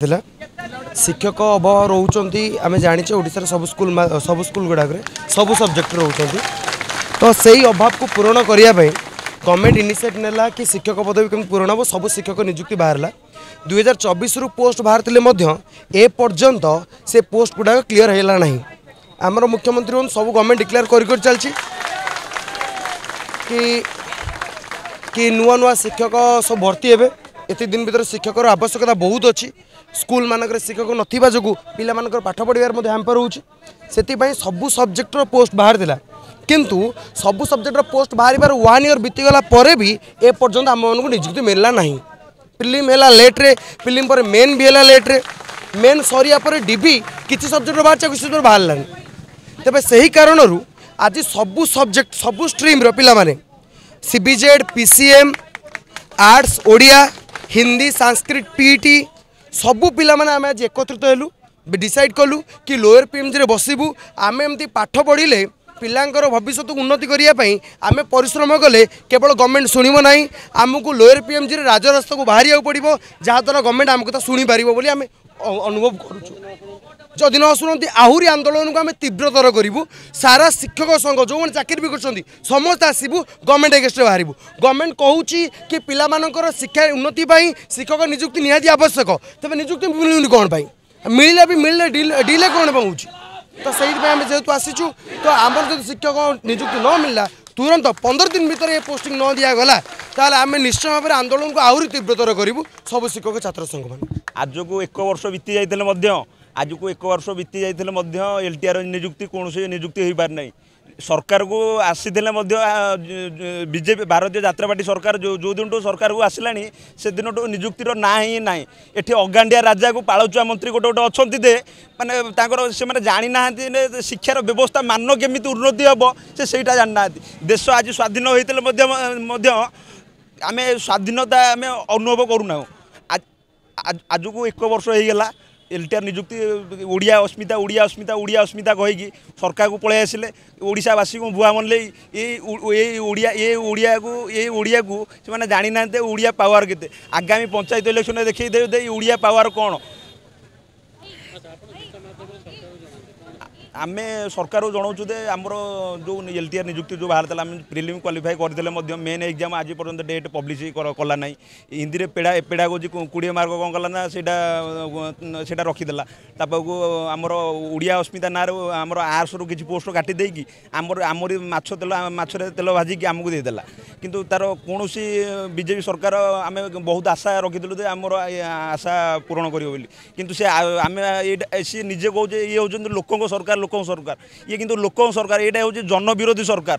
थिला शिक्षक अभाव रोचंती आमे जानिचे ओडिसा रे सब स्कूल गुडाक सब सब्जेक्ट रोचंती तो सही अभाव को पूरण करिया पई गवर्नमेंट इनिशिएटिव नेला कि शिक्षक पदवी केम पूरण हो सब शिक्षक नियुक्ति बाहरला 2024 रु पोस्ट बाहरतिले मध्य ए पर्यंत से पोस्ट गुडाक क्लियर हैला नाही। आमर मुख्यमंत्री सब गवर्नमेंट डिक्लेयर कर चलची कि नुआ नुआ शिक्षक सब भर्ती हेबे। एति दिन भीतर शिक्षकर आवश्यकता बहुत अच्छी। स्कूल मानक शिक्षक नथिबा जोगु पिला मानकर पाठ पढ़िबार मध्ये हैम्पर होउची। सेति सबु सब्जेक्टर पोस्ट बाहर दिला किंतु सबु सब्जेक्टर पोस्ट बाहर 1 ईयर बीतीगला परे भी ए पर्यंत आम मानक नियुक्ति मिलला नहीं। फिल्म है लेट रे फिल्म पर मेन भी है लेट रे मेन सरिया पर डीबी किसी सब्जेक्ट बाहर किसी सब्जेक्ट बाहर तेज से कारण आज सबु सब्जेक्ट सबु स्ट्रीम रो पिला माने CBZ PCM arts Odia Hindi Sanskrit PT सबू पिला माने आमे आज एकत्रित हेलु डिसाइड कलु कि लोअर पीएमजी रे बसिबु आमे एमती पाठ पढ़िले पिलांकर भविष्य को उन्नति करिया पई आमे परिश्रम कले केवल गवर्नमेंट सुनिबो नाही आमको लोअर पीएमजी रे राजरास्ता को बाहरिया पड़िबो जहा द्वारा गवर्नमेंट आम कथा सुनी पारिबो बोली आमे अनुभव करूछु। जदि न शुणती आहुरी आंदोलन को आम तीव्रतर करूँ। सारा शिक्षक संघ जो मैंने चाकरी भी कर समस्त आसबू गवर्नमेंट एगेस्ट बाहर गवर्नमेंट कहूँ कि पिलामानकर शिक्षा उन्नति शिक्षक नियुक्ति निहाती आवश्यक तेज नियुक्ति मिलूनी कौन मिलले भी मिलले डिले कौन हो तो से जेहेतु आसीचु तो आम जो शिक्षक नियुक्ति न मिलला तुरंत 15 दिन भीतर ये पोस्टिंग न दिगला ताल आम निश्चय भाव में आंदोलन को आहरी तीव्रतर करूँ सब शिक्षक छात्र संघ मान आज को 1 वर्ष बीती जाते आज को 1 वर्ष बीती जाते एलटीआर नियुक्ति कौन नियुक्ति हो पार नहीं। सरकार को आसी बीजेपी भारतीय जनता पार्टी सरकार जो दिन सरकार को आसला से दिन नियुक्तिर ना ही ना ये अगांडिया राजा को पालुआ मंत्री गोटे गोटे अच्छा दे मानते से जानी ना शिक्षार व्यवस्था मान केमी उन्नति हम से जाना देश आज स्वाधीन होते आम स्वाधीनता आम अनुभव करूना। आज को 1 वर्ष होगा एलटीआर नियुक्ति ओडिया अस्मिता कहीकि सरकार को पलि आसिले ओडिशावासी को भुआ मनले ये ओडिया को से जानी ना ओडिया पावर केते आगामी पंचायत इलेक्शन देखिए दे ओडिया पावर कौन आमे सरकार को जनाऊँ दे आमर जो एलटीआर नियुक्ति जो बाहर आम प्रिलिम क्वालिफाई करदे मेन एग्जाम आज पर्यंत डेट पब्लिश कला ना हिंदी में पेड़ा पेड़ा को 20 मार्क कौन कला ना से रखीदेला को आमर ओडिया अस्मिता ना आमर आर्ट्स रु किसी पोस्ट काटी देकी आमरी माछरे तेल भाजिक आमको देदेला किंतु तार कौन बीजेपी सरकार आम बहुत आशा रखीलु आमर आशा पूरण कर किंतु से आम सी निजे कहे ये हूँ लोक सरकार ये किंतु लोक सरकार यहाँ हूँ जनविरोधी सरकार।